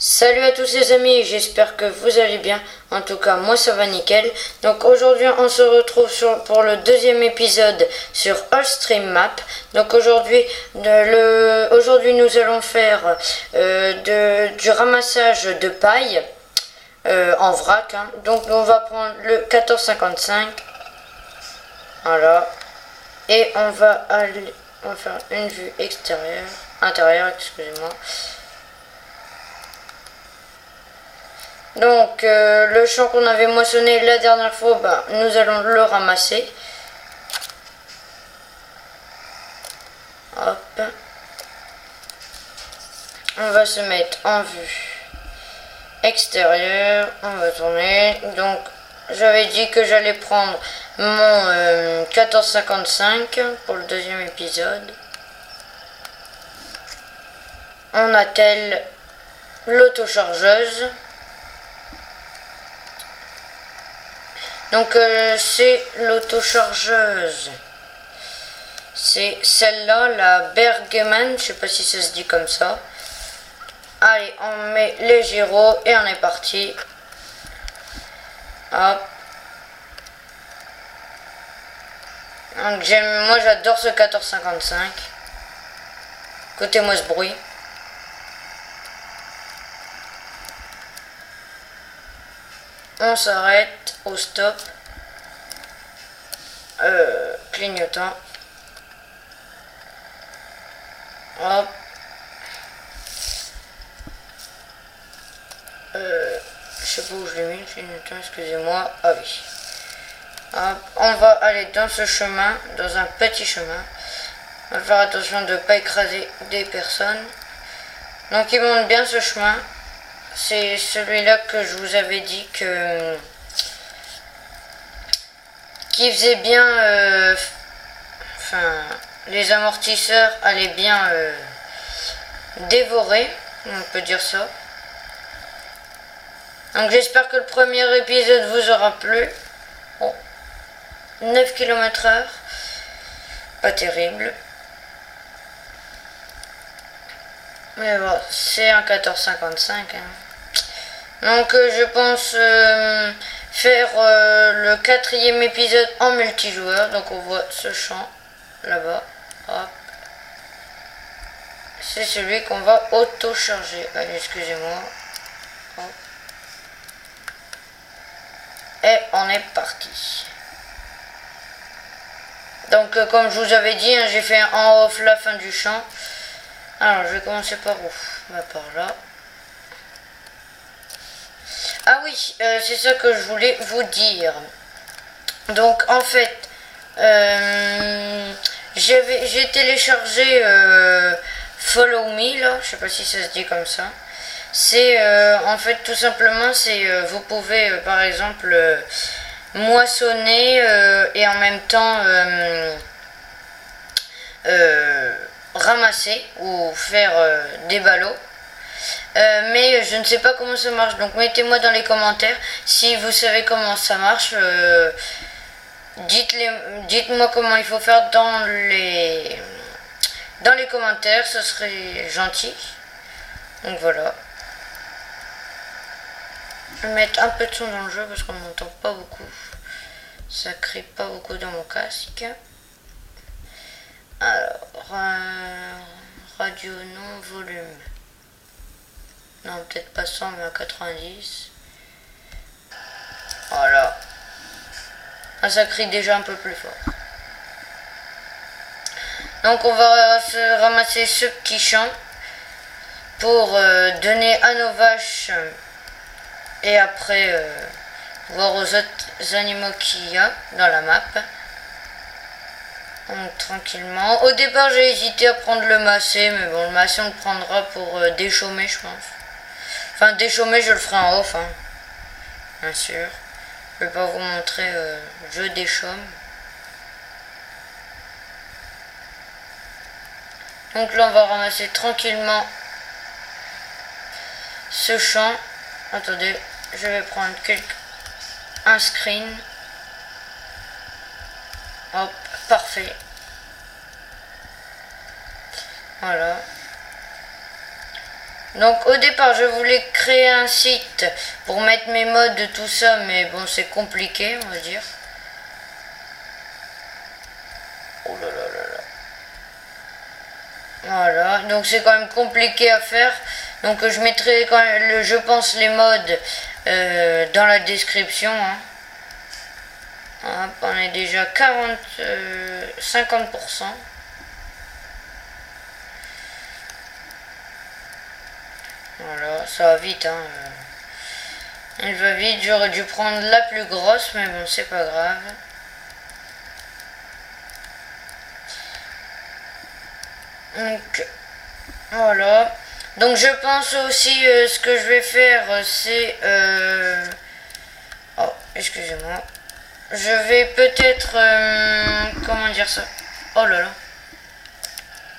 Salut à tous les amis, j'espère que vous allez bien. En tout cas, moi ça va nickel. Donc aujourd'hui, on se retrouve pour le deuxième épisode sur All Stream Map. Donc aujourd'hui, nous allons faire du ramassage de paille en vrac. Donc on va prendre le 1455. Voilà. Et on va faire une vue intérieure, excusez-moi. Donc le champ qu'on avait moissonné la dernière fois, nous allons le ramasser. Hop. On va se mettre en vue extérieure. On va tourner. Donc j'avais dit que j'allais prendre mon 1455 pour le deuxième épisode. On attelle l'autochargeuse. Donc c'est l'autochargeuse. C'est celle-là, la Bergman, je sais pas si ça se dit comme ça. Allez, on met les gyros et on est parti. Hop. Donc moi j'adore ce 1455. Écoutez-moi ce bruit. On s'arrête au stop. Clignotant. Hop. Je sais pas où je l'ai mis, clignotant, excusez-moi. Ah oui. Hop. On va aller dans ce chemin, dans un petit chemin. On va faire attention de ne pas écraser des personnes. Donc il monte bien ce chemin. C'est celui-là que je vous avais dit qui faisait bien, les amortisseurs allaient bien dévorer, on peut dire ça. Donc j'espère que le premier épisode vous aura plu. Oh, 9 km/h, pas terrible. Mais bon, c'est un 1455. Donc je pense faire le 4e épisode en multijoueur. Donc on voit ce champ là-bas. Hop. C'est celui qu'on va auto-charger. Allez, excusez-moi. Hop. Et on est parti. Donc comme je vous avais dit, j'ai fait en off la fin du champ. Alors je vais commencer par où? Par là. Ah oui, c'est ça que je voulais vous dire. Donc en fait, j'ai téléchargé Follow Me là, je sais pas si ça se dit comme ça. C'est en fait tout simplement, c'est vous pouvez par exemple moissonner et en même temps ramasser ou faire des ballots. Mais je ne sais pas comment ça marche, donc mettez-moi dans les commentaires si vous savez comment ça marche. Dites-moi comment il faut faire dans les commentaires, ce serait gentil. Donc voilà. Je vais mettre un peu de son dans le jeu parce qu'on n'entend pas beaucoup. Ça crie pas beaucoup dans mon casque. Alors, radio non, volume. Non, peut-être pas 100, mais à 90. Voilà. Ah, ça crie déjà un peu plus fort. Donc on va se ramasser ce petit champ pour donner à nos vaches et après voir aux autres animaux qu'il y a dans la map. Donc tranquillement. Au départ j'ai hésité à prendre le macé, mais bon, le macé on le prendra pour déchaumer, je pense. Enfin, déchaumer, je le ferai en off, bien sûr. Je vais pas vous montrer, je déchaume. Donc là, on va ramasser tranquillement ce champ. Attendez, je vais prendre un screen. Hop, parfait. Voilà. Donc au départ je voulais créer un site pour mettre mes mods tout ça, mais bon c'est compliqué on va dire. Oh là là là là. Voilà, donc c'est quand même compliqué à faire. Donc je mettrai quand même, je pense, les mods dans la description. Hein. Hop, on est déjà 50%. Voilà, ça va vite. Hein. Elle va vite, j'aurais dû prendre la plus grosse, mais bon, c'est pas grave. Donc, voilà. Donc, je pense aussi, ce que je vais faire, c'est... Oh, excusez-moi. Je vais peut-être... comment dire ça? Oh là là.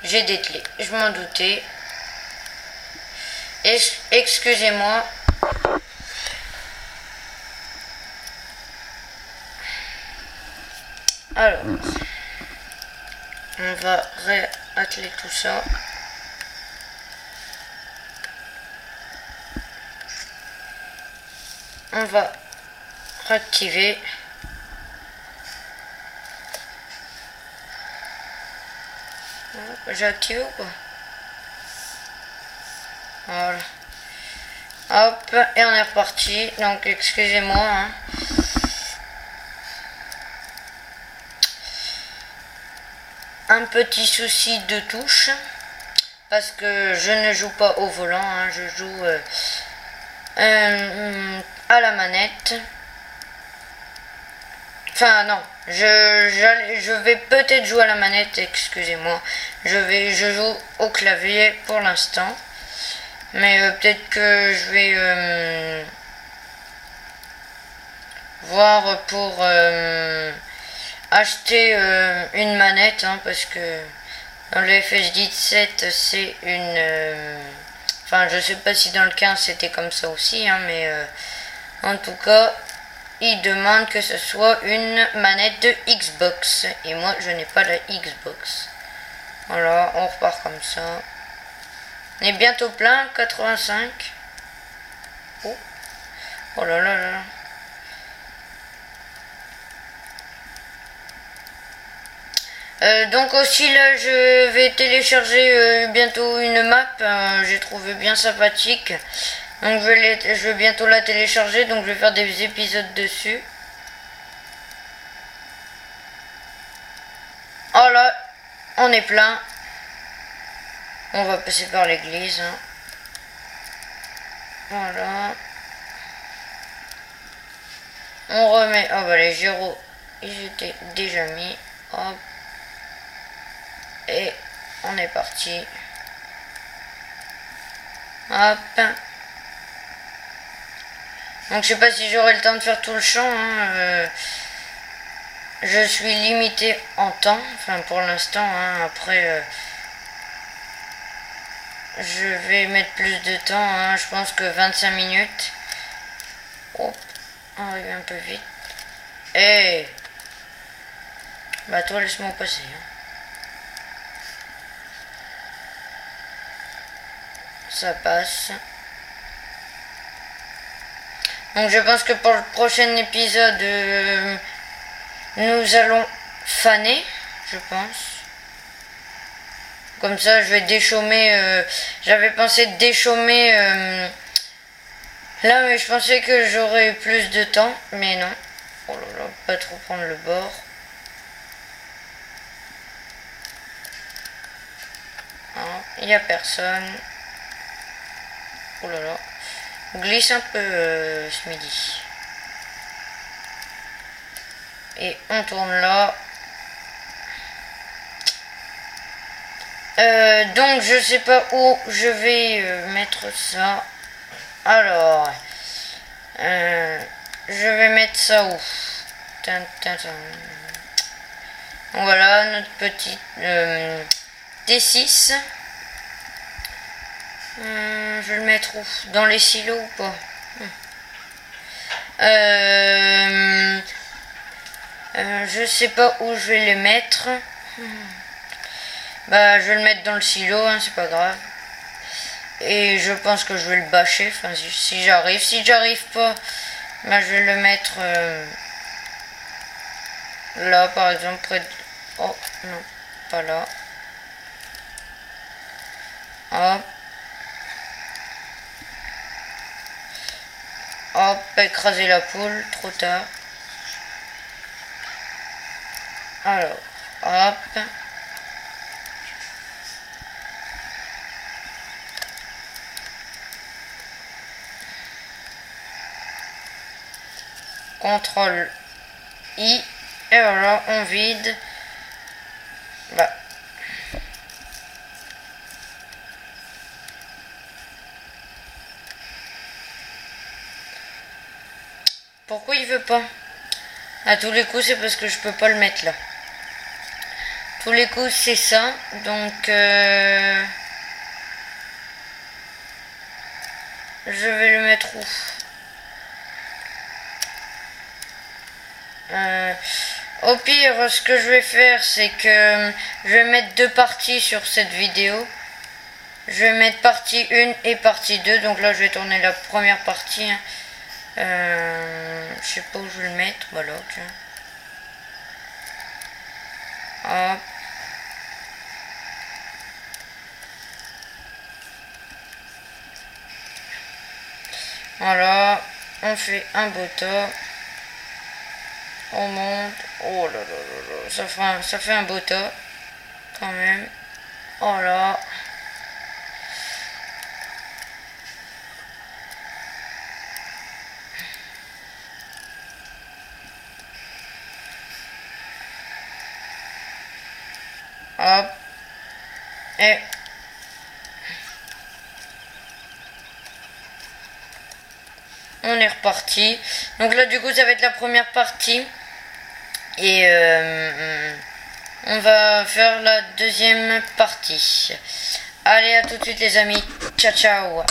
J'ai dételé, je m'en doutais. Excusez-moi. Alors, on va réatteler tout ça. On va réactiver. J'ai activé ou pas? Voilà. Hop, et on est reparti. Donc, excusez-moi. Hein. Un petit souci de touche. Parce que je ne joue pas au volant. Hein, je joue à la manette. Enfin, non. Je vais peut-être jouer à la manette. Excusez-moi. Je joue au clavier pour l'instant. Mais peut-être que je vais voir pour acheter une manette, hein, parce que dans le FS17 c'est une... Enfin, je sais pas si dans le 15 c'était comme ça aussi, hein, mais en tout cas, il demande que ce soit une manette de Xbox. Et moi, je n'ai pas la Xbox. Voilà, on repart comme ça. On est bientôt plein, 85. Oh, oh là là là. Donc aussi là je vais télécharger bientôt une map, j'ai trouvé bien sympathique. Donc je vais bientôt la télécharger, donc je vais faire des épisodes dessus. Oh là, on est plein. On va passer par l'église. Hein. Voilà. On remet. Oh bah les gyros, ils étaient déjà mis. Hop. Et on est parti. Hop. Donc je sais pas si j'aurai le temps de faire tout le champ. Hein. Je suis limité en temps. Enfin pour l'instant. Hein. Après je vais mettre plus de temps. Hein. Je pense que 25 minutes. Oh, on arrive un peu vite. Et bah toi laisse-moi passer. Hein. Ça passe. Donc je pense que pour le prochain épisode, nous allons faner, je pense. Comme ça, je vais déchaumer. J'avais pensé déchaumer là, mais je pensais que j'aurais plus de temps, mais non. Oh là là, pas trop prendre le bord. Il n'y a personne. Oh là là. On glisse un peu ce midi. Et on tourne là. Donc je sais pas où je vais mettre ça. Alors, je vais mettre ça où? Voilà notre petite T6. Je vais le mettre où? Dans les silos ou pas? Je sais pas où je vais les mettre. Bah je vais le mettre dans le silo, hein, c'est pas grave. Et je pense que je vais le bâcher, enfin si j'arrive. Si j'arrive pas, bah, je vais le mettre là par exemple près de... Oh non, pas là. Hop. Hop, écraser la poule, trop tard. Alors, hop. CTRL I. Et voilà, on vide. Bah. Pourquoi il veut pas? À tous les coups, c'est parce que je peux pas le mettre là. Tous les coups, c'est ça. Donc, je vais le mettre où? Au pire, ce que je vais faire, c'est que je vais mettre deux parties sur cette vidéo. Je vais mettre partie 1 et partie 2. Donc là, je vais tourner la première partie. Hein. Je sais pas où je vais le mettre. Voilà, tiens. Hop. Voilà. On fait un beau tas. On monte. Oh là là là là. Ça fait un beau tas. Quand même. Oh là. Hop. Et on est reparti. Donc là du coup ça va être la première partie. Et on va faire la deuxième partie. Allez, à tout de suite les amis. Ciao ciao.